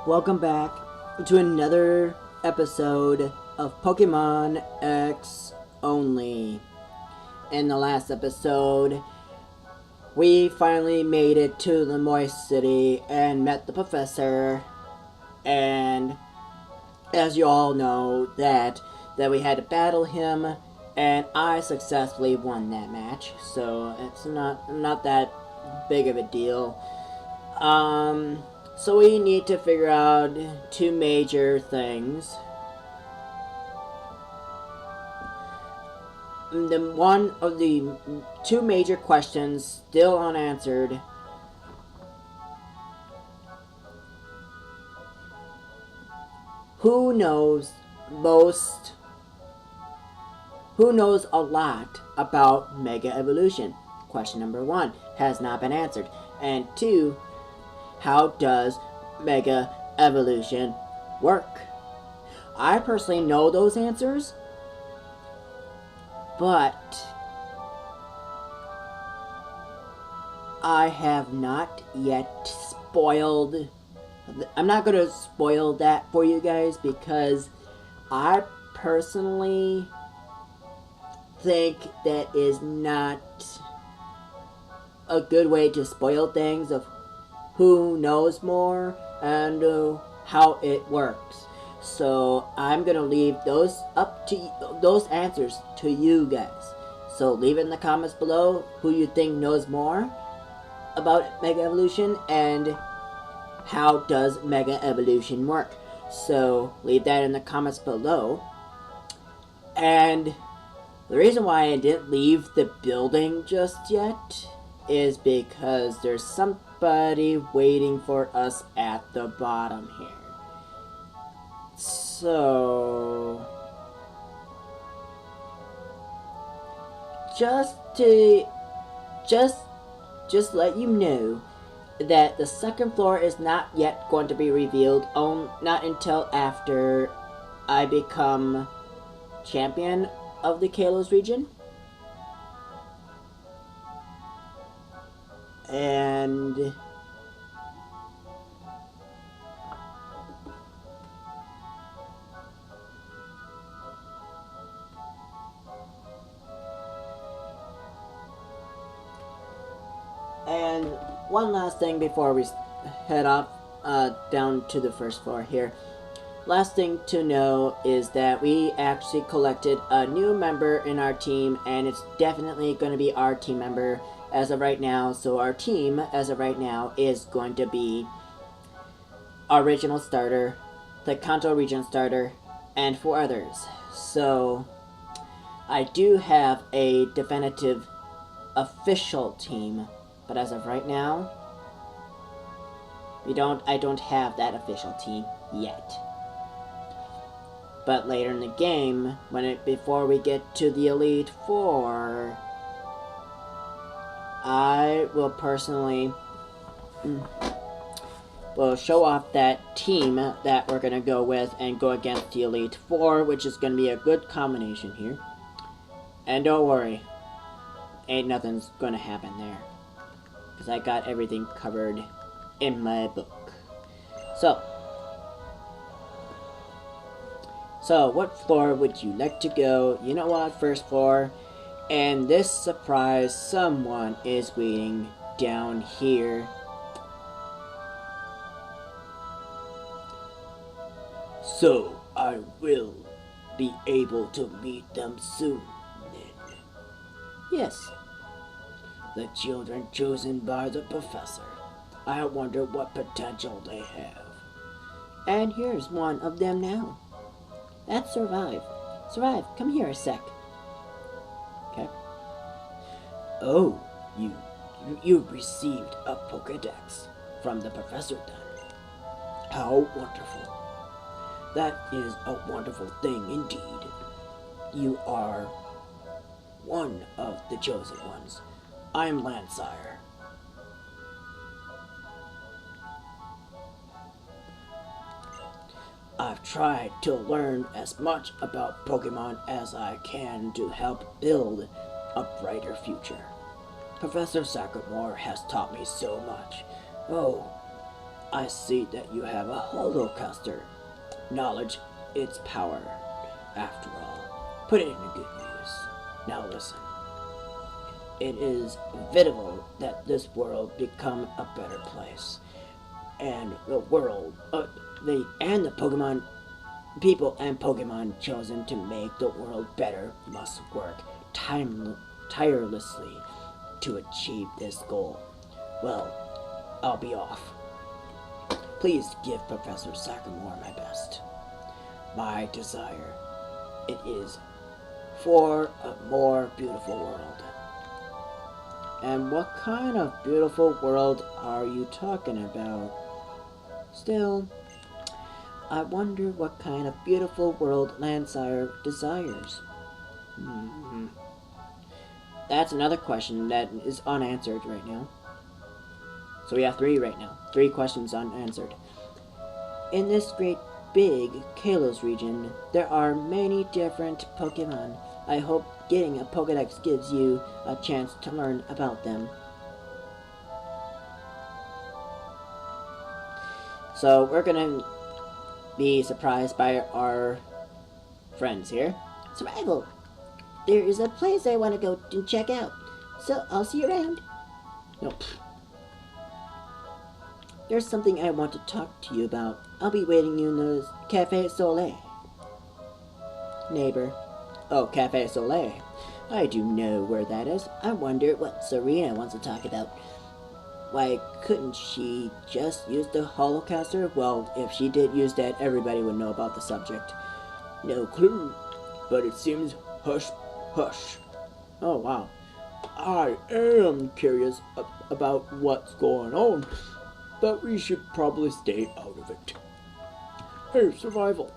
Welcome back to another episode of Pokemon X only. In the last episode, we finally made it to the Moist City and met the professor. And as you all know, that we had to battle him, and I successfully won that match. So it's not that big of a deal. So we need to figure out two major things. One of the two major questions still unanswered. Who knows a lot about Mega Evolution? Question number 1 has not been answered. And 2, how does Mega Evolution work? I personally know those answers, but I have not yet spoiled. I'm not going to spoil that for you guys because I personally think that is not a good way to spoil things of who knows more and how it works. So I'm gonna leave those answers to you guys. So leave it in the comments below who you think knows more about Mega Evolution and how does Mega Evolution work. So leave that in the comments below. And the reason why I didn't leave the building just yet is because there's somebody waiting for us at the bottom here. So just let you know that the second floor is not yet going to be revealed, not until after I become champion of the Kalos region. And one last thing before we head off down to the first floor here. Last thing to know is that we actually collected a new member in our team, and it's definitely going to be our team member as of right now. So our team as of right now is going to be our regional starter, the Kanto region starter, and 4 others. So I do have a definitive official team, but as of right now, I don't have that official team yet. But later in the game, before we get to the Elite Four, I will personally will show off that team that we're gonna go with and go against the Elite Four, which is gonna be a good combination here. And don't worry, ain't nothing's gonna happen there, because I got everything covered in my book. So what floor would you like to go? You know what, first floor. And this surprise, someone is waiting down here. So I will be able to meet them soon then. Yes, the children chosen by the professor. I wonder what potential they have. And here's one of them now. That's Survive. Survive, come here a sec. Okay. Oh, you've received a Pokédex from the professor then. How wonderful. That is a wonderful thing indeed. You are one of the chosen ones. I'm Landsire. I've tried to learn as much about Pokemon as I can to help build a brighter future. Professor Sacketmore has taught me so much. Oh, I see that you have a holocaster. Knowledge, its power. After all, put it into good use. Now listen. It is vital that this world become a better place, and the world, the Pokemon people and Pokemon chosen to make the world better must work tirelessly to achieve this goal. Well, I'll be off. Please give Professor Sagamore my best. My desire, it is for a more beautiful world. And what kind of beautiful world are you talking about? Still, I wonder what kind of beautiful world Landsire desires. That's another question that is unanswered right now. So we have 3 right now. 3 questions unanswered. In this great big Kalos region, there are many different Pokemon. I hope getting a Pokédex gives you a chance to learn about them. So we're gonna be surprised by our friends here. Survival, there is a place I want to go and check out, so I'll see you around. Nope. There's something I want to talk to you about. I'll be waiting you in the Cafe Soleil. Neighbor. Oh, Cafe Soleil. I do know where that is. I wonder what Serena wants to talk about. Why couldn't she just use the holocaster? Well, if she did use that, everybody would know about the subject. No clue, but it seems hush hush. Oh, wow. I am curious about what's going on, but we should probably stay out of it. Hey, Survival.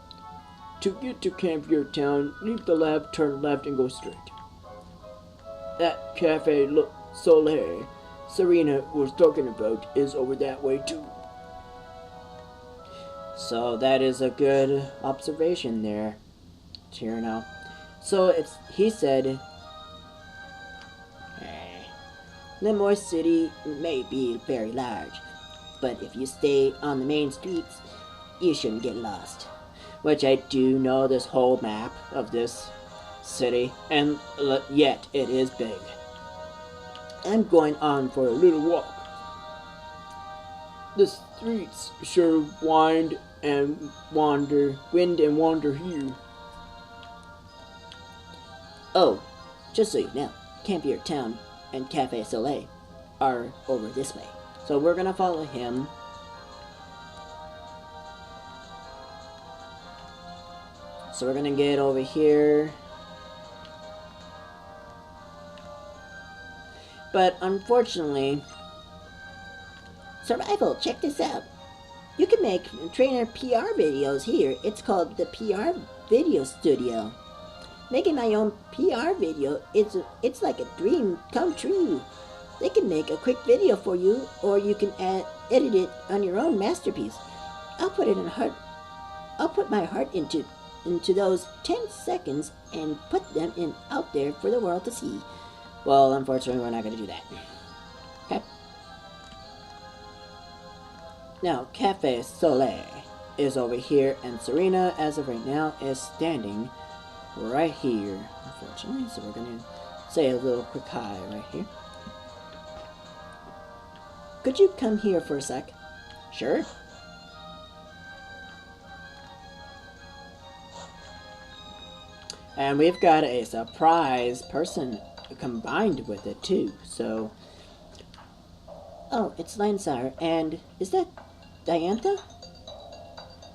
To get to Campier Town, leave the lab, turn left, and go straight. That Cafe Soleil Serena was talking about is over that way too. So that is a good observation there, here now. So he said, Lemoy City may be very large, but if you stay on the main streets, you shouldn't get lost. Which I do know this whole map of this city, and yet it is big. I'm going on for a little walk. The streets sure wind and wander here. Oh, just so you know, Campier Town and Cafe Soleil are over this way. So we're gonna follow him. So we're gonna get over here. But unfortunately, Survival, check this out. You can make trainer PR videos here. It's called the PR Video Studio. Making my own PR video, it's like a dream come true. They can make a quick video for you, or you can edit it on your own masterpiece. I'll put my heart into those 10 seconds and put them out there for the world to see. Well, unfortunately, we're not going to do that. Okay. Now, Cafe Soleil is over here, and Serena, as of right now, is standing right here, unfortunately. So we're going to say a little quick hi right here. Could you come here for a sec? Sure. And we've got a surprise person combined with it too, so... Oh, it's Landsire, and is that Diantha?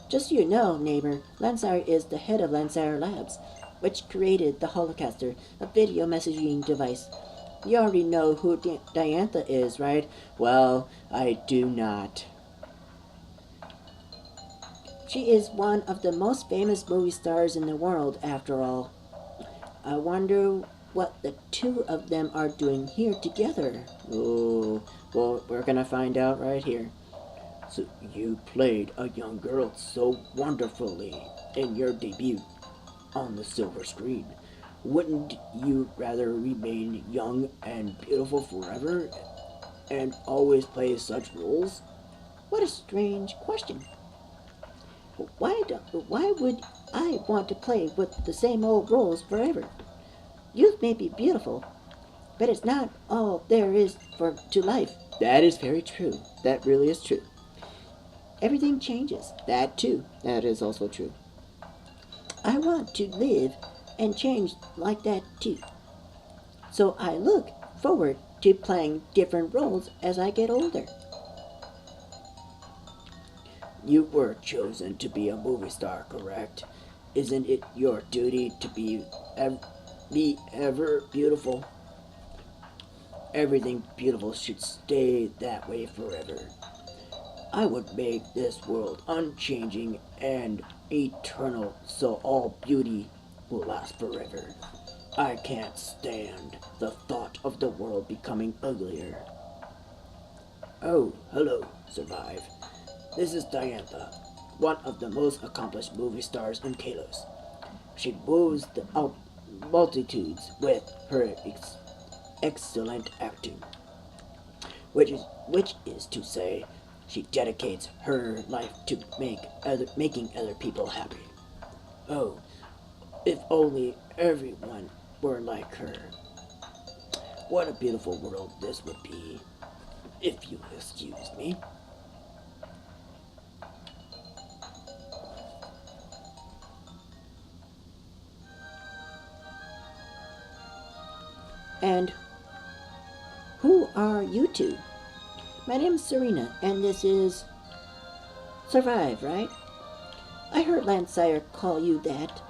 Just so you know, neighbor, Landsire is the head of Landsire Labs, which created the Holocaster, a video messaging device. You already know who Diantha is, right? Well, I do not. She is one of the most famous movie stars in the world, after all. I wonder what the two of them are doing here together. Oh, well, we're gonna find out right here. So you played a young girl so wonderfully in your debut on the silver screen. Wouldn't you rather remain young and beautiful forever and always play such roles? What a strange question. Why would I want to play with the same old roles forever? Youth may be beautiful, but it's not all there is to life. That is very true. That really is true. Everything changes. That too. That is also true. I want to live and change like that too. So I look forward to playing different roles as I get older. You were chosen to be a movie star, correct? Isn't it your duty to be ever beautiful? Everything beautiful should stay that way forever. I would make this world unchanging and eternal so all beauty will last forever. I can't stand the thought of the world becoming uglier. Oh, hello, Survive. This is Diantha, one of the most accomplished movie stars in Kalos. She moves the multitudes with her excellent acting, which is to say, she dedicates her life to making other people happy. Oh, if only everyone were like her. What a beautiful world this would be, if you excuse me. And who are you two? My name's Serena, and this is Survive, right? I heard Lansire call you that.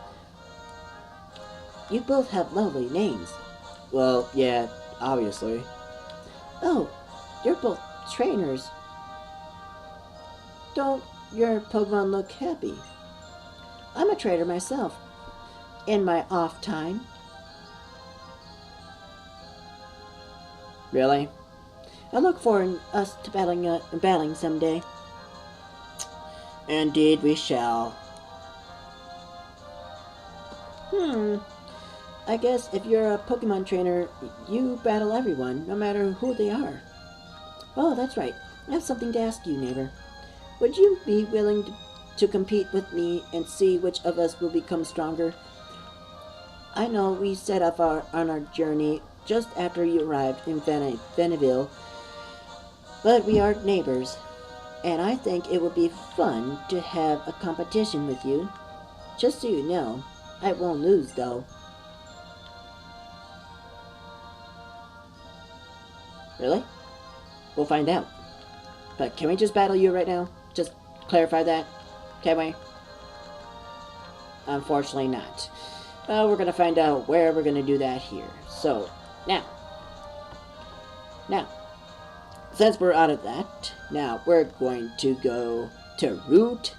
You both have lovely names. Well, yeah, obviously. Oh, you're both trainers. Don't your Pokemon look happy? I'm a trainer myself. In my off time. Really? I look forward to us to battling someday. Indeed we shall. I guess if you're a Pokemon trainer, you battle everyone, no matter who they are. Oh, that's right. I have something to ask you, neighbor. Would you be willing to compete with me and see which of us will become stronger? I know we set off on our journey just after you arrived in Venneville, but we are neighbors, and I think it would be fun to have a competition with you. Just so you know, I won't lose, though. Really? We'll find out. But can we just battle you right now? Just clarify that? Can we? Unfortunately not. Well, we're gonna find out where we're gonna do that here. So, now, since we're out of that, now we're going to go to Route,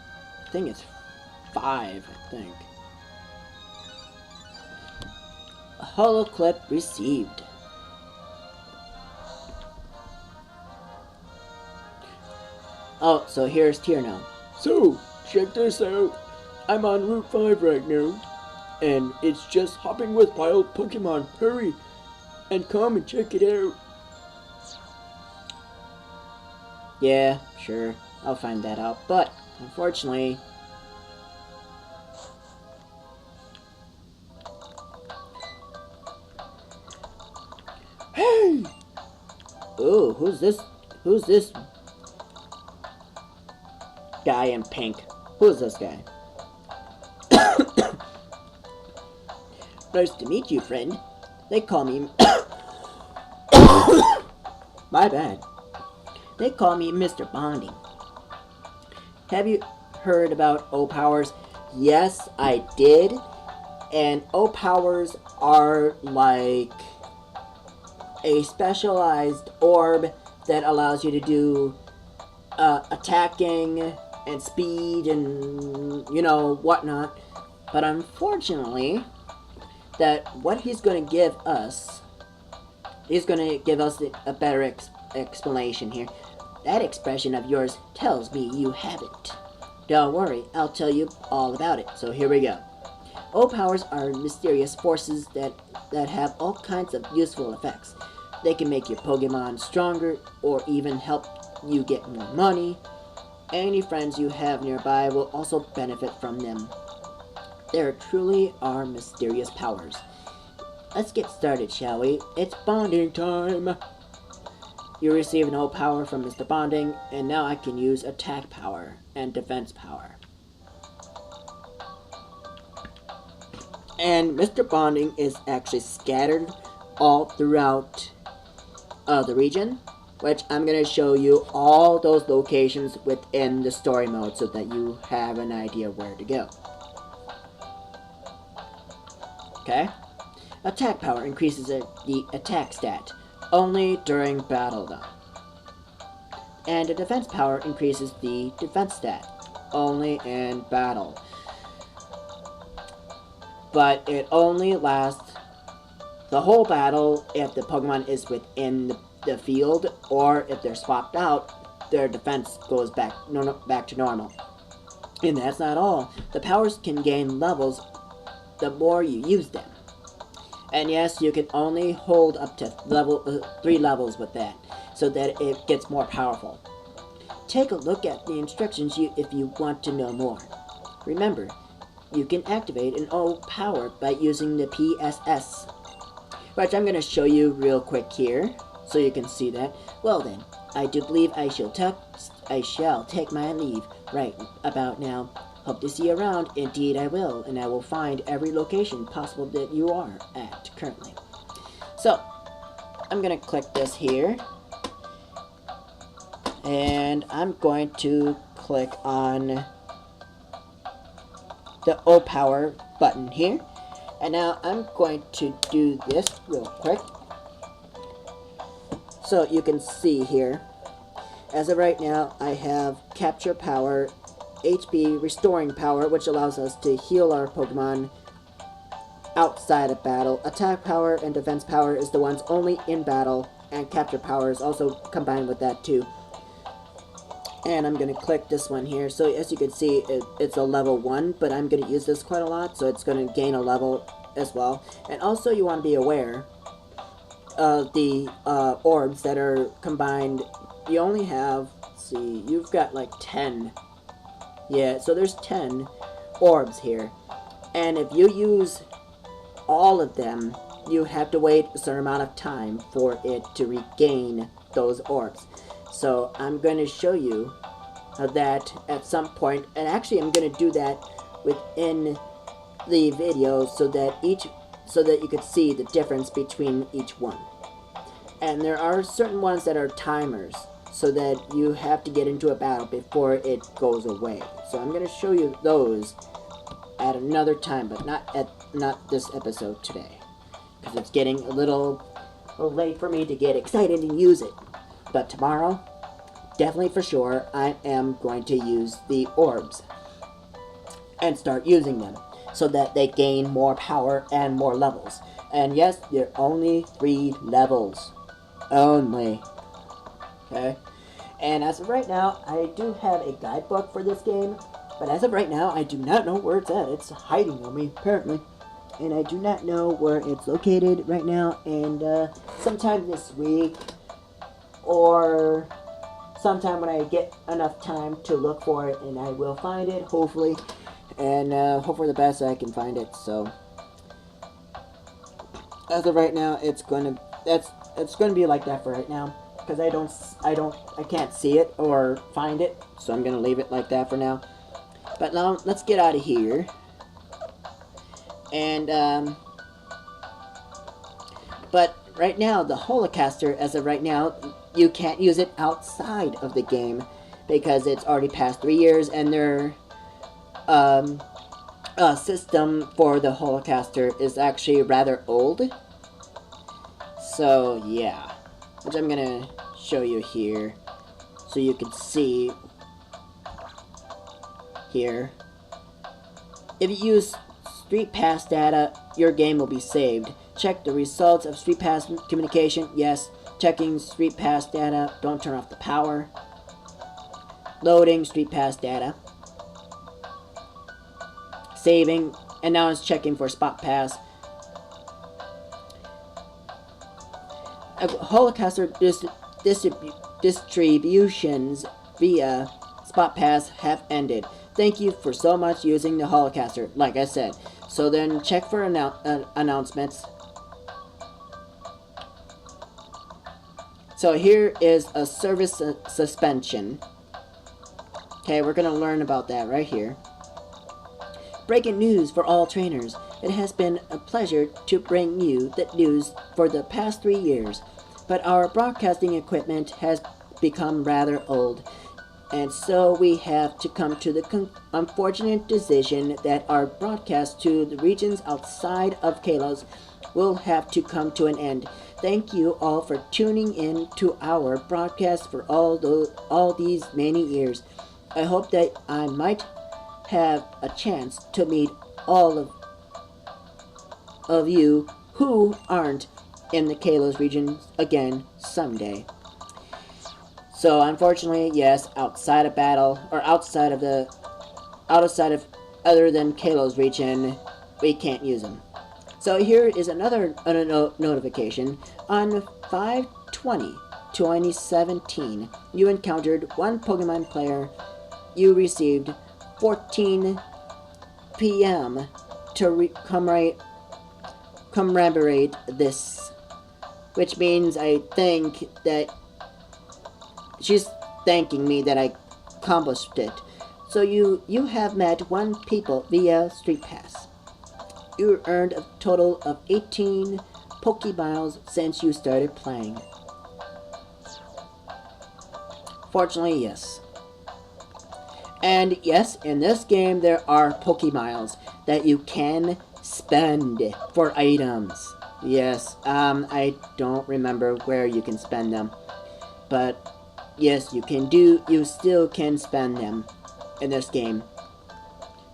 I think it's 5, I think. A holo clip received. Oh, so here's Tierno. So, check this out. I'm on Route 5 right now, and it's just hopping with wild Pokemon. Hurry, and come and check it out. Yeah, sure, I'll find that out, but unfortunately, Hey! ooh, who's this guy in pink? Who's this guy? Nice to meet you, friend. They call me my bad. They call me Mr. Bonding. Have you heard about O-Powers? Yes, I did. And O-Powers are like a specialized orb that allows you to do attacking and speed and, you know, whatnot. But unfortunately, that what he's going to give us, he's going to give us a better explanation here. That expression of yours tells me you haven't. Don't worry, I'll tell you all about it. So here we go. O-Powers are mysterious forces that have all kinds of useful effects. They can make your Pokemon stronger or even help you get more money. any friends you have nearby will also benefit from them. There truly are mysterious powers. Let's get started, shall we? It's bonding time! You receive an O power from Mr. Bonding, and now I can use attack power and defense power. And Mr. Bonding is actually scattered all throughout the region, which I'm going to show you all those locations within the story mode so that you have an idea where to go. Okay? Attack power increases the attack stat, only during battle though. And the defense power increases the defense stat, only in battle. But it only lasts the whole battle if the Pokemon is within the field, or if they're swapped out, their defense goes back to normal. And that's not all. The powers can gain levels the more you use them. And yes, you can only hold up to 3 levels with that, so that it gets more powerful. Take a look at the instructions if you want to know more. Remember, you can activate an O power by using the PSS, which I'm going to show you real quick here, so you can see that. Well then, I do believe I shall take my leave right about now. Hope to see you around. Indeed I will, and I will find every location possible that you are at currently. So, I'm going to click this here, and I'm going to click on the O power button here, and now I'm going to do this real quick so you can see here. As of right now, I have capture power, HP restoring power, which allows us to heal our Pokemon outside of battle. Attack power and defense power is the ones only in battle, and capture power is also combined with that too. And I'm going to click this one here. So as you can see, it's a level 1, but I'm going to use this quite a lot, so it's going to gain a level as well. And also you want to be aware of the orbs that are combined. You only have, let's see, you've got like 10. Yeah, so there's 10 orbs here. And if you use all of them, you have to wait a certain amount of time for it to regain those orbs. So I'm going to show you that at some point, and actually I'm going to do that within the video so that you could see the difference between each one. And there are certain ones that are timers, so that you have to get into a battle before it goes away. So I'm going to show you those at another time, but not this episode today, because it's getting a little late for me to get excited and use it. But tomorrow, definitely for sure, I am going to use the orbs and start using them so that they gain more power and more levels. And yes, they're only 3 levels. Only. Okay? And as of right now, I do have a guidebook for this game, but as of right now, I do not know where it's at. It's hiding on me, apparently. And I do not know where it's located right now, and sometime this week, or sometime when I get enough time to look for it, and I will find it, hopefully, and hope for the best I can find it. So as of right now, it's going to be like that for right now, because I can't see it or find it, so I'm going to leave it like that for now. But now let's get out of here. And but right now, the Holocaster, as of right now, you can't use it outside of the game because it's already past 3 years, and their system for the Holocaster is actually rather old. So yeah, which I'm gonna show you here so you can see here. If you use Street Pass data, your game will be saved. Check the results of Street Pass communication. Yes, checking Street Pass data. Don't turn off the power. Loading Street Pass data. Saving, and now it's checking for Spot Pass. Holocaster distributions via Spot Pass have ended. Thank you for so much using the Holocaster, like I said. So then check for announcements. So here is a service suspension. Okay, we're going to learn about that right here. Breaking news for all trainers. It has been a pleasure to bring you the news for the past 3 years, but our broadcasting equipment has become rather old, and so we have to come to the unfortunate decision that our broadcast to the regions outside of Kalos will have to come to an end. Thank you all for tuning in to our broadcast for all these many years. I hope that I might have a chance to meet all of you who aren't in the Kalos region again someday. So unfortunately, yes, outside of battle, or outside of other than Kalos region, we can't use them. So here is another notification. On 5/20/2017, you encountered one Pokemon player. You received 14 p.m. to commemorate this, which means I think that she's thanking me that I accomplished it. So you have met one people via Street Pass. You earned a total of 18 Pokeballs since you started playing. Fortunately, yes. And yes, in this game there are Pokemiles that you can spend for items. Yes, I don't remember where you can spend them. But yes, you still can spend them in this game.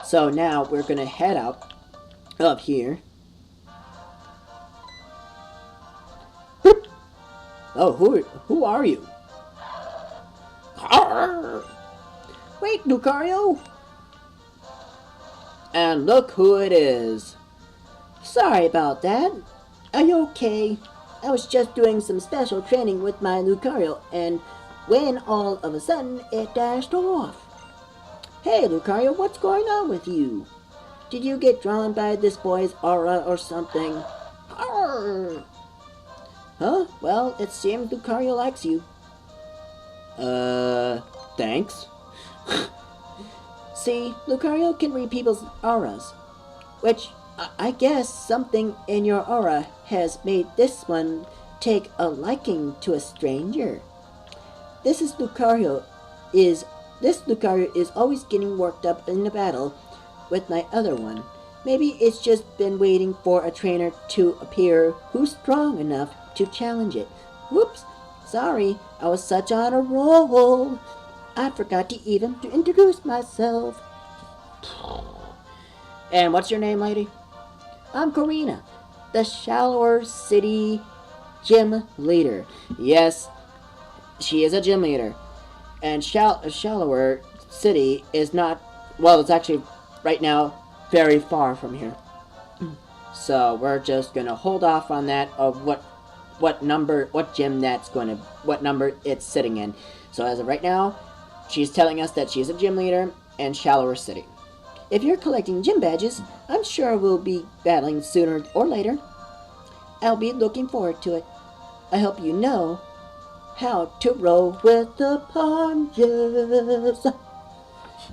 So now we're gonna head out of here. Boop. Oh, who are you? Arr! Wait, Lucario! And look who it is. Sorry about that. Are you okay? I was just doing some special training with my Lucario, and when all of a sudden it dashed off. Hey, Lucario, what's going on with you? Did you get drawn by this boy's aura or something? Arr! Huh? Well, it seems Lucario likes you. Thanks. See, Lucario can read people's auras, which I guess something in your aura has made this one take a liking to a stranger. This Lucario is always getting worked up in the battle with my other one. Maybe it's just been waiting for a trainer to appear who's strong enough to challenge it. Whoops, sorry, I was such on a roll. I forgot to even introduce myself. And what's your name, lady? I'm Karina, the Shallower City gym leader. Yes, she is a gym leader. And Shallower City is not, well, it's actually right now very far from here. So we're just gonna hold off on that of what number it's sitting in. So as of right now, she's telling us that she's a gym leader in Shallower City. If you're collecting gym badges, I'm sure we'll be battling sooner or later. I'll be looking forward to it. I hope you know how to roll with the punches.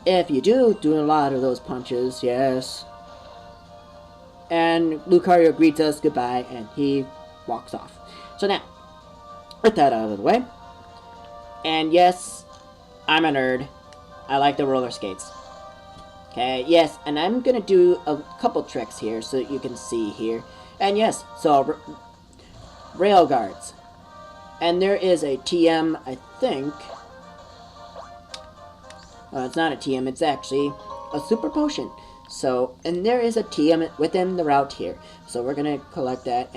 If you do a lot of those punches, yes. And Lucario greets us goodbye, and he walks off. So now, with that out of the way, and yes, I'm a nerd. I like the roller skates. Okay, yes, and I'm gonna do a couple tricks here so that you can see here. And yes, so rail guards. And there is a TM, I think. It's not a TM, it's actually a super potion. So, and there is a TM within the route here. So we're gonna collect that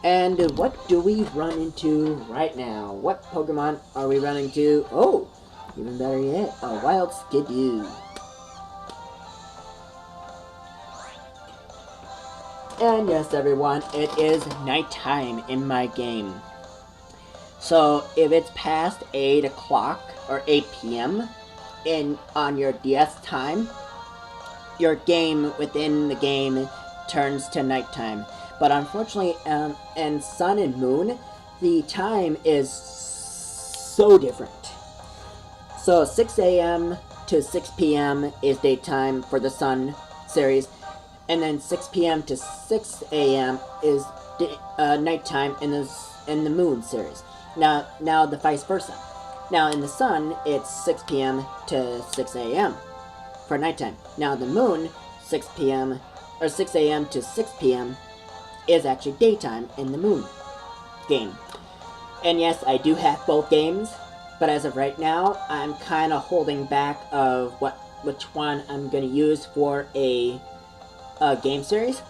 And what do we run into right now? What Pokemon are we running to? Oh, even better yet, a wild Skidoo. And yes, everyone, it is nighttime in my game. So if it's past 8 o'clock or 8 p.m. on your DS time, your game within the game turns to nighttime. But unfortunately, in Sun and Moon, the time is so different. So 6 a.m. to 6 p.m. is daytime for the Sun series, and then 6 p.m. to 6 a.m. is nighttime in the Moon series. Now the vice versa. Now in the Sun, it's 6 p.m. to 6 a.m. for nighttime. Now the Moon, 6 p.m. or 6 a.m. to 6 p.m. is actually daytime in the Moon game. And yes, I do have both games, but as of right now, I'm kind of holding back of which one I'm going to use for a game series.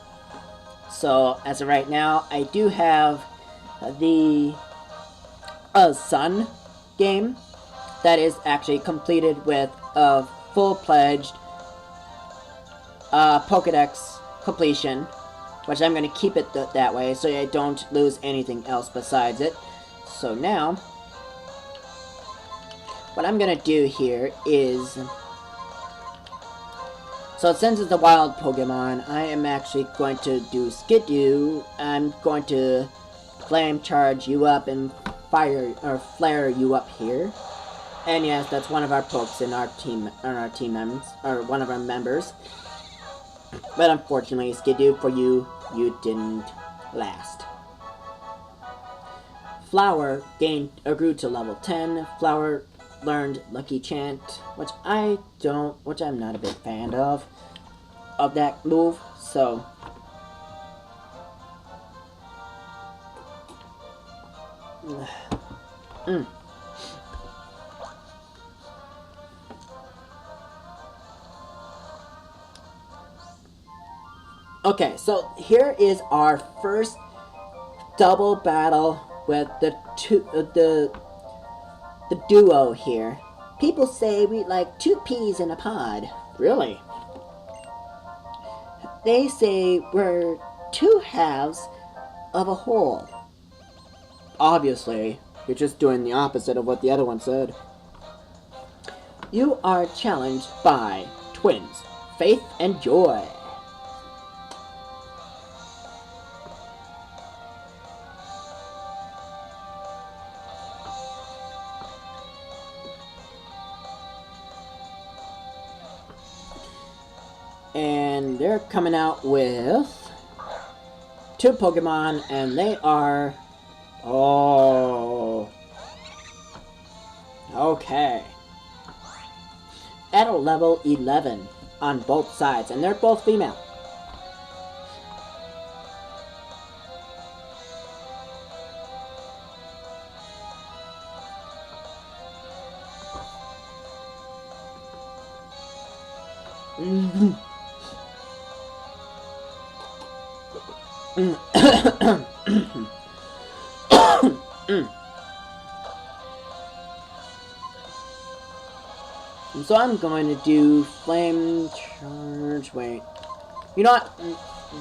So as of right now, I do have the Sun game that is actually completed with a full-fledged Pokédex completion, which I'm going to keep it that way so I don't lose anything else besides it. So now, what I'm going to do here is, so since it's a wild Pokemon, I am actually going to do Skidoo. I'm going to Flame Charge you up and flare you up here. And yes, that's one of our pokes in our team members, or one of our members. But unfortunately, Skidoo, for you didn't last. Flower grew to level 10. Flower learned Lucky Chant, which I'm not a big fan of that move. So Okay, so here is our first double battle with the duo here. People say we like 2 peas in a pod. Really? They say we're 2 halves of a whole. Obviously, you're just doing the opposite of what the other one said. You are challenged by twins, Faith and Joy. And they're coming out with 2 Pokemon, and they are... Oh... Okay. At a level 11 on both sides, and they're both female. So I'm going to do Flame Charge. Wait. You know what?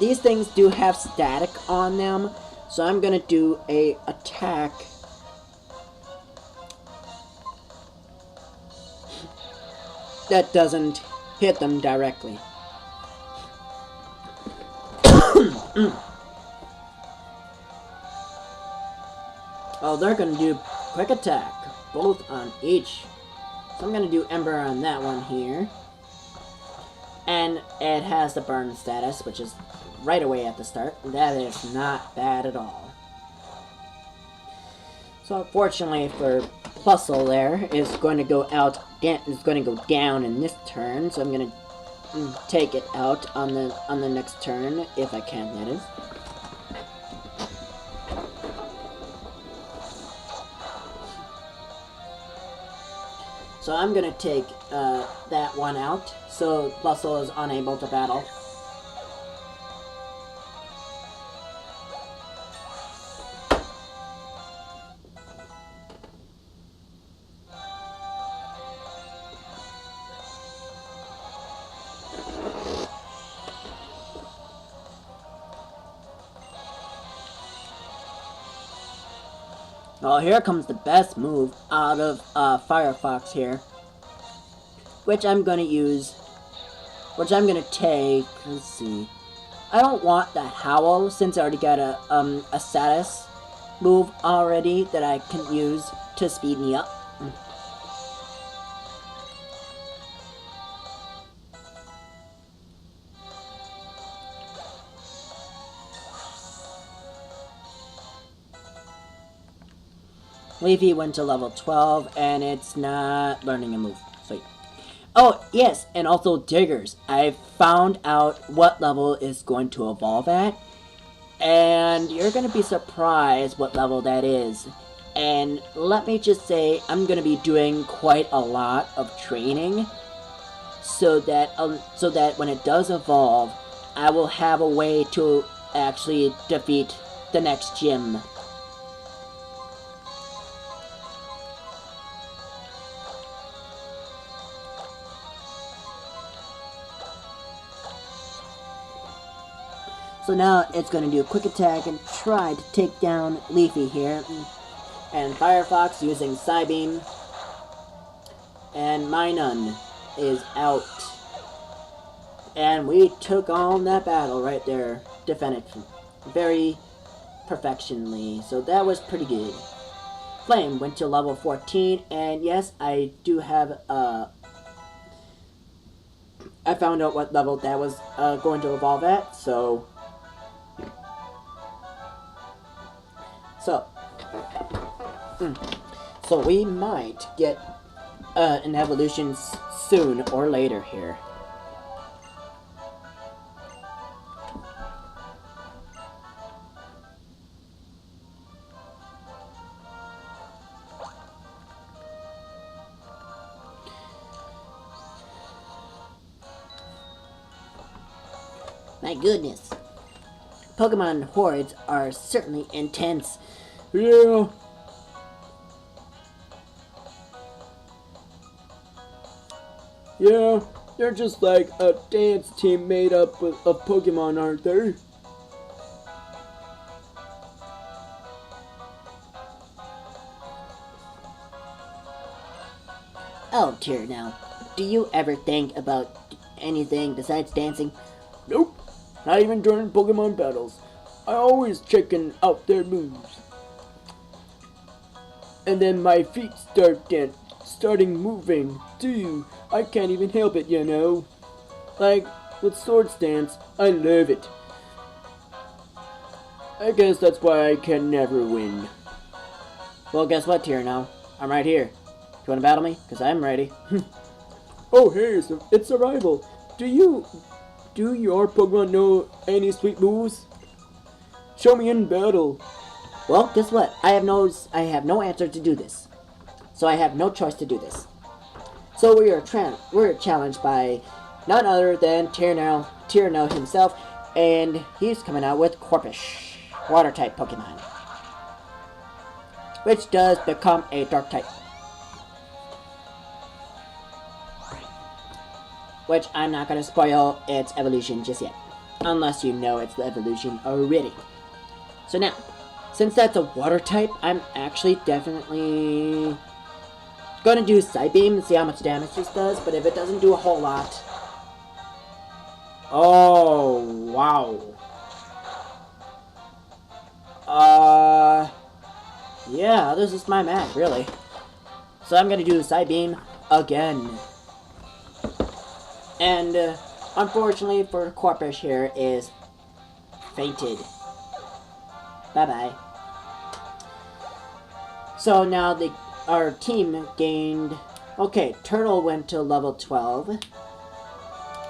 These things do have static on them, so I'm going to do a attack that doesn't hit them directly. Oh, they're going to do Quick Attack, both on each. So I'm going to do Ember on that one here. And it has the burn status, which is right away at the start. That is not bad at all. So unfortunately for Plusle there, is going to go down in this turn. So I'm going to take it out on the next turn, if I can, that is. So I'm going to take that one out, so Plusle is unable to battle. Well, here comes the best move out of Firefox here, which I'm gonna use, which I'm gonna take. Let's see. I don't want that howl since I already got a status move already that I can use to speed me up. Leafy went to level 12 and it's not learning a move. Sweet. Oh, yes, and also Diggers. I found out what level is going to evolve at. And you're going to be surprised what level that is. And let me just say, I'm going to be doing quite a lot of training. So that when it does evolve, I will have a way to actually defeat the next gym. So now it's going to do a quick attack and try to take down Leafy here. And Firefox using Psybeam. And Minun is out. And we took on that battle right there. Defended very perfectionly. So that was pretty good. Flame went to level 14. And yes, I do have I found out what level that was going to evolve at. So we might get an evolution soon or later here. My goodness. Pokemon hordes are certainly intense. Yeah. Yeah, they're just like a dance team made up of Pokemon, aren't they? Oh dear, now, do you ever think about anything besides dancing? Nope, not even during Pokemon battles. I always checking out their moves. And then my feet starting moving too. I can't even help it, you know. Like with Sword Stance, I love it. I guess that's why I can never win. Well, guess what, Tierno? I'm right here. You wanna battle me? Because I'm ready. Oh, hey, it's Arrival. Do your Pokemon know any sweet moves? Show me in battle. Well, guess what? I have no answer to do this. So I have no choice to do this. So we're challenged by none other than Tierno himself, and he's coming out with Corphish, Water-type Pokemon, which does become a Dark-type. Which I'm not going to spoil its evolution just yet, unless you know its evolution already. So now, since that's a Water-type, I'm actually definitely gonna do Psybeam and see how much damage this does, but if it doesn't do a whole lot... Oh, wow. Yeah, this is my match, really. So I'm gonna do Psybeam again. And, unfortunately for Corphish here is fainted. Bye-bye. So now our team gained... Okay, Turtle went to level 12.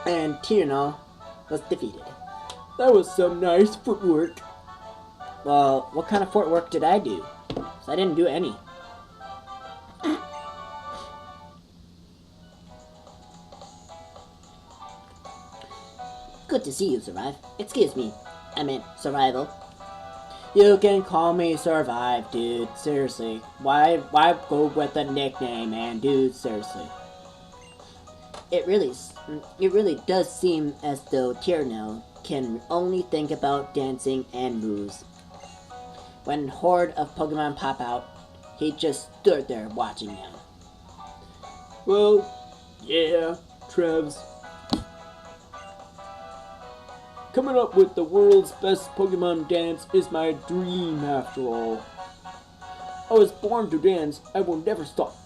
And Tierno was defeated. That was some nice footwork. Well, what kind of footwork did I do? So I didn't do any. Good to see you, Survive. Excuse me, I meant Survival. You can call me Survive, dude. Seriously. Why go with a nickname, man? Dude, seriously. It really does seem as though Tierno can only think about dancing and moves. When horde of Pokemon pop out, He just stood there watching you. Well, yeah, Trevs. Coming up with the world's best Pokemon dance is my dream after all. I was born to dance, I will never stop.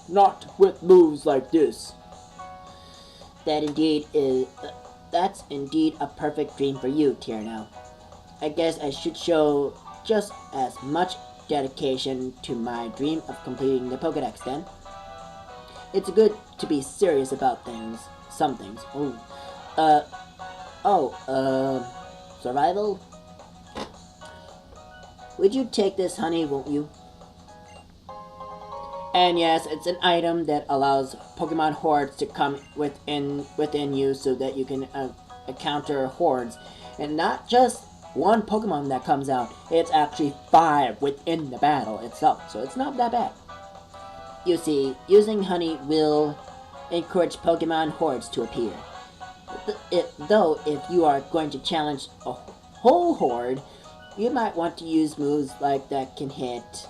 Not with moves like this. That's indeed a perfect dream for you, Tierno. I guess I should show just as much dedication to my dream of completing the Pokédex then. It's good to be serious about things. Some things. Survival? Would you take this, honey, won't you? And yes, it's an item that allows Pokemon hordes to come within you so that you can counter hordes. And not just one Pokemon that comes out, it's actually 5 within the battle itself, so it's not that bad. You see, using honey will encourage Pokemon hordes to appear. Though, if you are going to challenge a whole horde, you might want to use moves like that can hit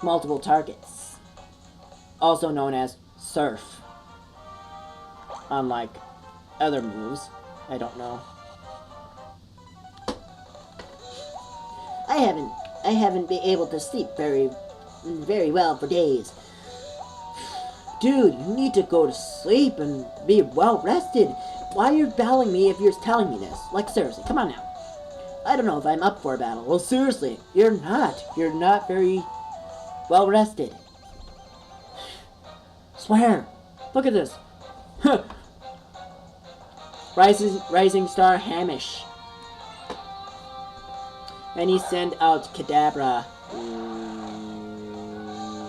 multiple targets. Also known as Surf. Unlike other moves. I don't know. I haven't been able to sleep very well for days. Dude, you need to go to sleep and be well rested. Why are you battling me if you're telling me this? Like, seriously, come on now. I don't know if I'm up for a battle. Well, seriously, you're not. You're not very well rested. Swear. Look at this. Rising Star Hamish. And he sent out Kadabra.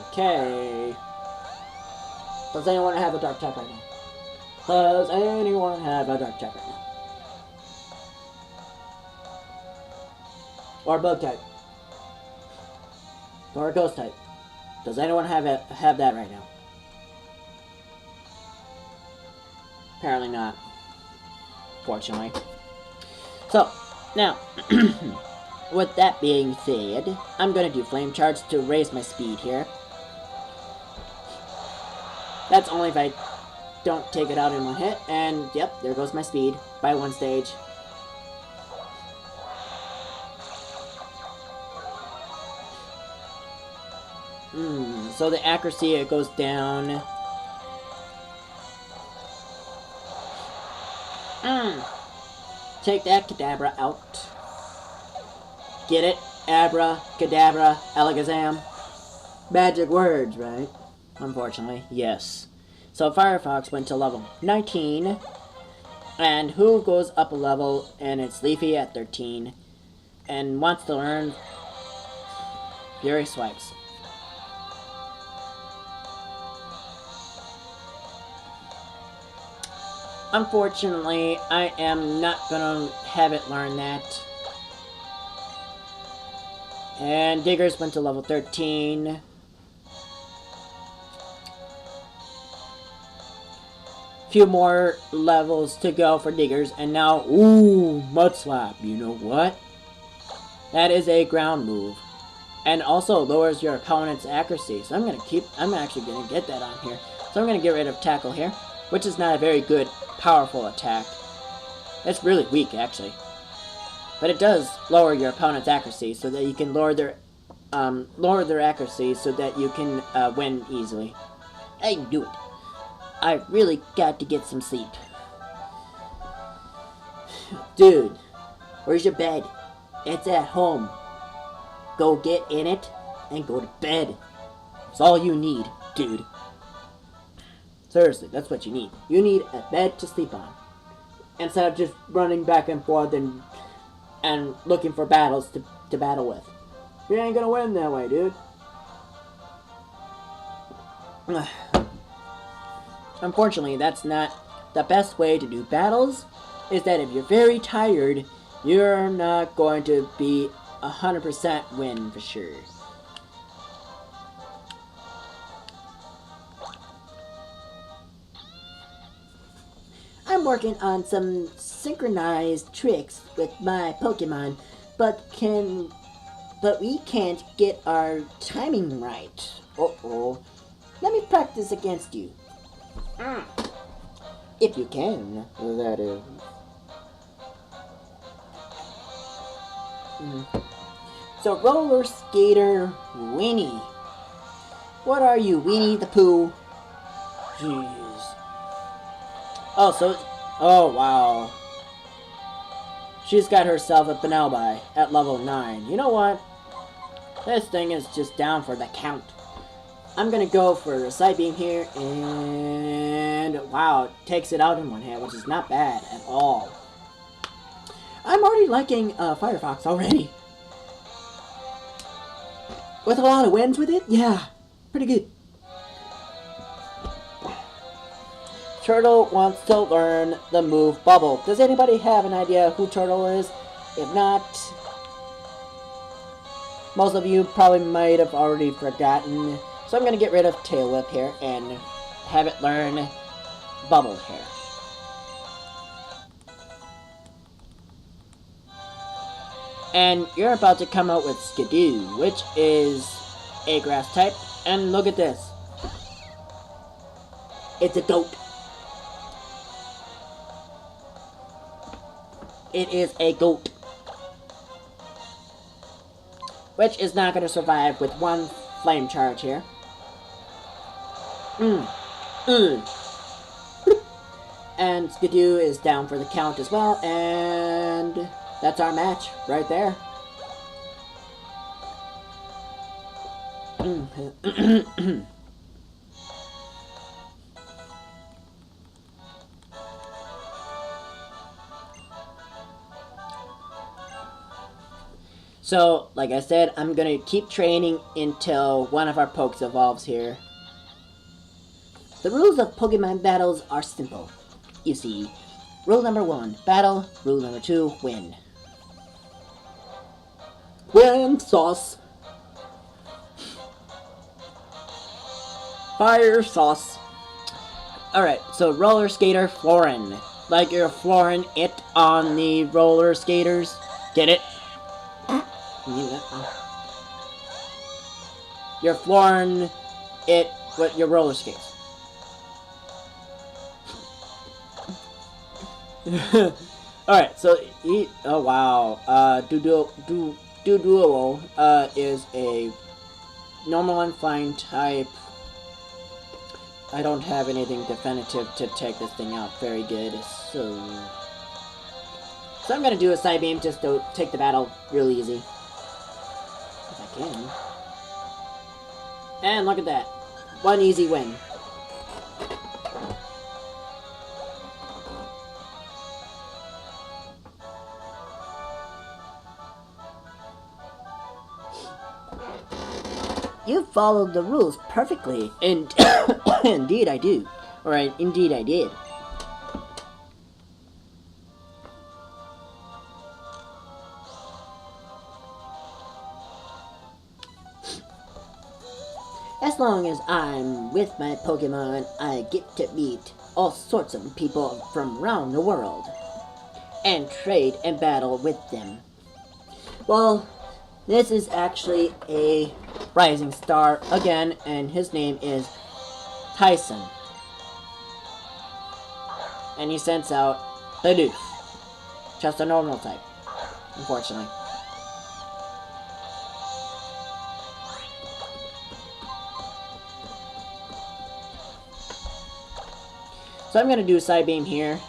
Okay. Does anyone have a dark type right now? Does anyone have a dark type right now? Or a bug type? Or a ghost type? Does anyone have that right now? Apparently not. Fortunately. So, now, with that being said, I'm gonna do flame charge to raise my speed here. That's only if I don't take it out in one hit, and yep, there goes my speed by 1 stage. So the accuracy, it goes down. Take that, Kadabra, out. Get it? Abra, Kadabra, Alakazam. Magic words, right? Unfortunately, yes. So Firefox went to level 19. And who goes up a level, and it's Leafy at 13. And wants to learn Fury Swipes. Unfortunately, I am not gonna have it learn that. And Diggers went to level 13. Few more levels to go for Diggers, and now, ooh, Mud Slap. You know what? That is a ground move. And also lowers your opponent's accuracy. So I'm actually gonna get that on here. So I'm gonna get rid of Tackle here, which is not a very good, powerful attack. It's really weak, actually. But it does lower your opponent's accuracy so that you can lower their accuracy so that you can win easily. I can do it. I really got to get some sleep. Dude, where's your bed? It's at home. Go get in it and go to bed. That's all you need, dude. Seriously, that's what you need. You need a bed to sleep on. Instead of just running back and forth and looking for battles to battle with. You ain't gonna win that way, dude. Unfortunately, that's not the best way to do battles, is that if you're very tired, you're not going to be 100% win for sure. I'm working on some synchronized tricks with my Pokemon, but can but we can't get our timing right. Uh-oh. Let me practice against you. If you can, that is. So, roller skater Winnie. What are you, Winnie the Pooh? Jeez. Oh, wow. She's got herself a Penelope at level 9. You know what? This thing is just down for the count. I'm gonna go for a side beam here, and wow, it takes it out in one hand, which is not bad at all. I'm already liking Firefox already. With a lot of wins with it, yeah, pretty good. Turtle wants to learn the move Bubble. Does anybody have an idea who Turtle is? If not, most of you probably might have already forgotten. So I'm going to get rid of Tail Whip here and have it learn Bubble here. And you're about to come out with Skidoo, which is a grass type. And look at this. It's a goat. It is a goat. Which is not going to survive with one flame charge here. And Skidoo is down for the count as well. And that's our match right there. So, like I said, I'm gonna keep training until one of our Pokes evolves here. The rules of Pokemon battles are simple. You see, rule number 1, battle. Rule number 2, win. Win sauce. Fire sauce. Alright, so roller skater Florin. Like you're flooring it on the roller skaters. Get it? You're flooring it with your roller skates. Alright, so oh wow. Doduo is a normal and flying type. I don't have anything definitive to take this thing out very good, so I'm gonna do a side beam just to take the battle real easy. If I can. And look at that. One easy win. You followed the rules perfectly. And indeed I do. Alright, indeed I did. As long as I'm with my Pokemon, I get to meet all sorts of people from around the world and trade and battle with them. Well, this is actually a rising star again, and his name is Tyson. And he sends out Bidoof. Just a normal type, unfortunately. So I'm gonna do a side beam here.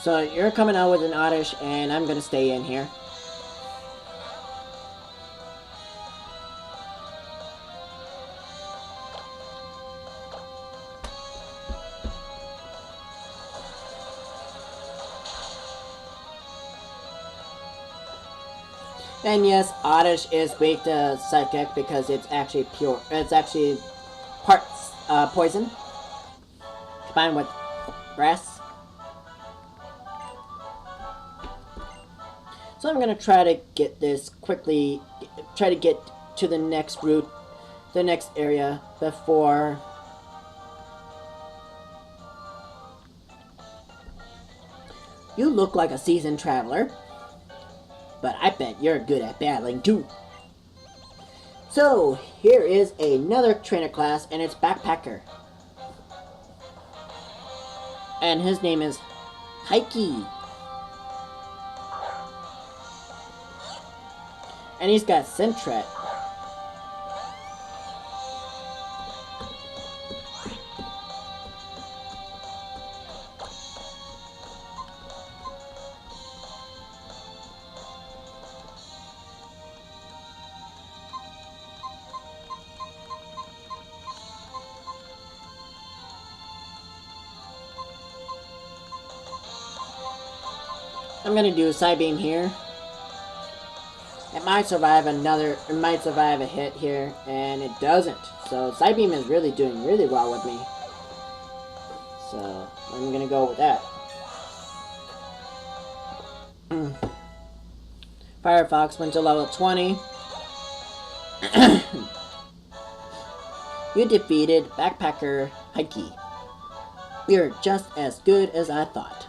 So you're coming out with an Oddish, and I'm gonna stay in here. And yes, Oddish is weak to Psychic because it's actually pure. It's actually parts poison combined with grass. So I'm gonna try to get this quickly. Try to get to the next route, the next area before. You look like a seasoned traveler, but I bet you're good at battling too. So, here is another trainer class, and it's Backpacker. And his name is Heike. And he's got Sentret. I'm gonna do a side beam here. It might survive a hit here, and it doesn't. So side beam is really doing really well with me. So I'm gonna go with that. Firefox went to level 20. You defeated Backpacker Heike. You're just as good as I thought.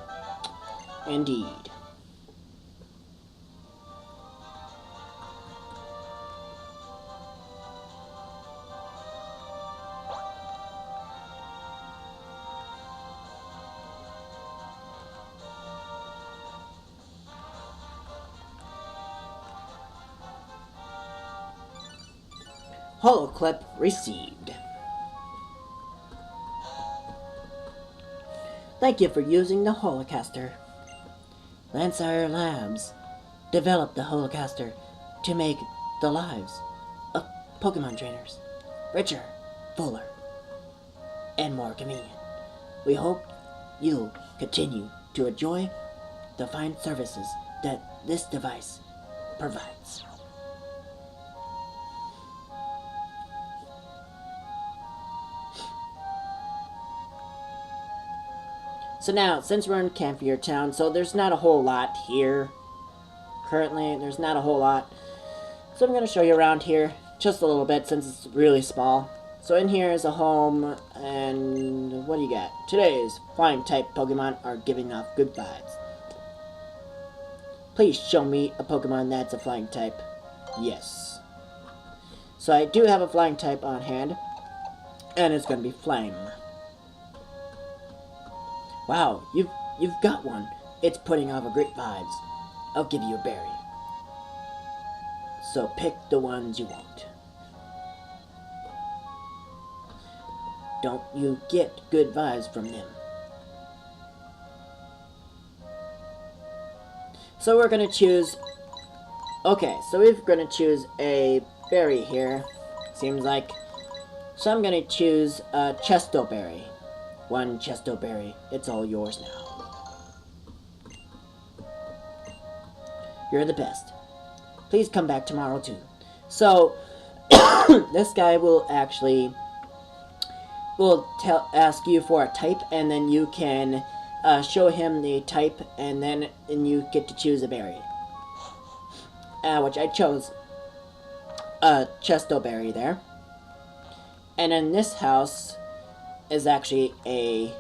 Indeed. Holoclip received. Thank you for using the Holocaster. Lansire Labs developed the Holocaster to make the lives of Pokemon trainers richer, fuller, and more convenient. We hope you'll continue to enjoy the fine services that this device provides. So now, since we're in Campfire Town, so there's not a whole lot here. Currently, there's not a whole lot. So I'm going to show you around here just a little bit since it's really small. So in here is a home, and what do you got? Today's flying type Pokemon are giving off good vibes. Please show me a Pokemon that's a flying type. Yes. So I do have a flying type on hand, and it's going to be Flame. Wow, you've got one. It's putting off a great vibes. I'll give you a berry. So pick the ones you want. Don't you get good vibes from them? So we're gonna choose. Okay, so we're gonna choose a berry here. Seems like. So I'm gonna choose a Chesto Berry. One Chesto Berry. It's all yours now. You're the best. Please come back tomorrow too. So this guy will actually ask you for a type, and then you can show him the type, and you get to choose a berry. Which I chose a Chesto Berry there. And in this house is actually a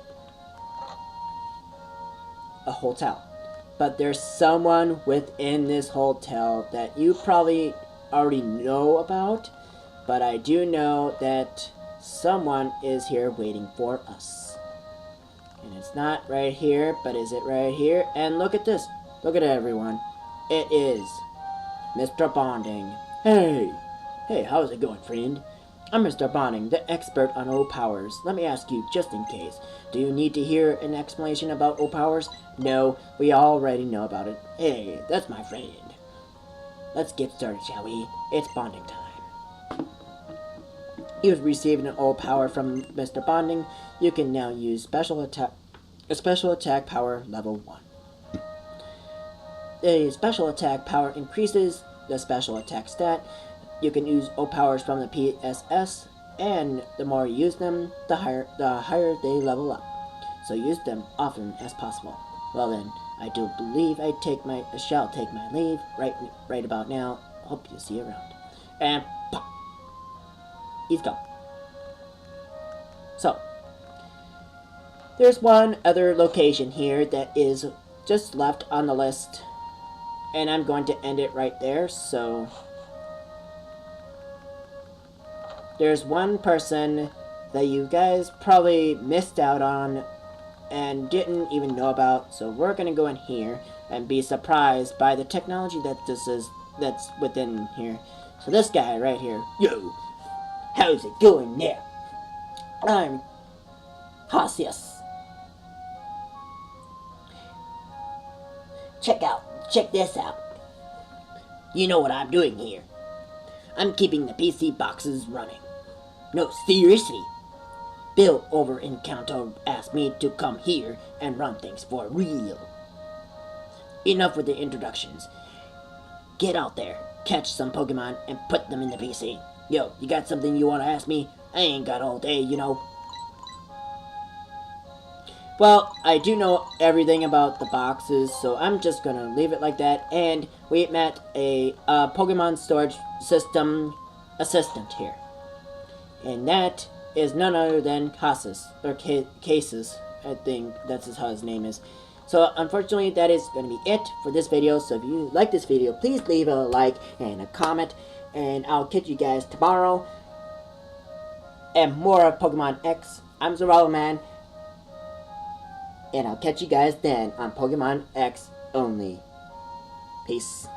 hotel. But there's someone within this hotel that you probably already know about, but I do know that someone is here waiting for us. And it's not right here, but is it right here? And look at this. Look at it, everyone. It is Mr. Bonding. Hey, how's it going, friend? I'm Mr. Bonding, the expert on O-Powers. Let me ask you, just in case, do you need to hear an explanation about O-Powers? No, we already know about it. Hey, that's my friend. Let's get started, shall we? It's bonding time. You've received an O-Power from Mr. Bonding. You can now use special attack power level 1. The special attack power increases the special attack stat. You can use O-Powers from the PSS, and the more you use them, the higher they level up. So use them often as possible. Well then, I do believe I shall take my leave right about now. Hope you see you around. And pop, he's gone. So, there's one other location here that is just left on the list, and I'm going to end it right there. So, there's one person that you guys probably missed out on and didn't even know about, so we're gonna go in here and be surprised by the technology that's within here. So this guy right here, yo, how's it going there? I'm Cassius. Check this out. You know what I'm doing here? I'm keeping the PC boxes running. No, seriously. Bill over in Kanto asked me to come here and run things for real. Enough with the introductions. Get out there, catch some Pokemon, and put them in the PC. Yo, you got something you want to ask me? I ain't got all day, you know. Well, I do know everything about the boxes, so I'm just gonna leave it like that. And we met a Pokemon storage system assistant here. And that is none other than Cases, or Cases, I think that's how his name is. So unfortunately that is going to be it for this video. So if you like this video, please leave a like and a comment, and I'll catch you guys tomorrow and more of Pokemon X. I'm Man, and I'll catch you guys then on Pokemon X only. Peace.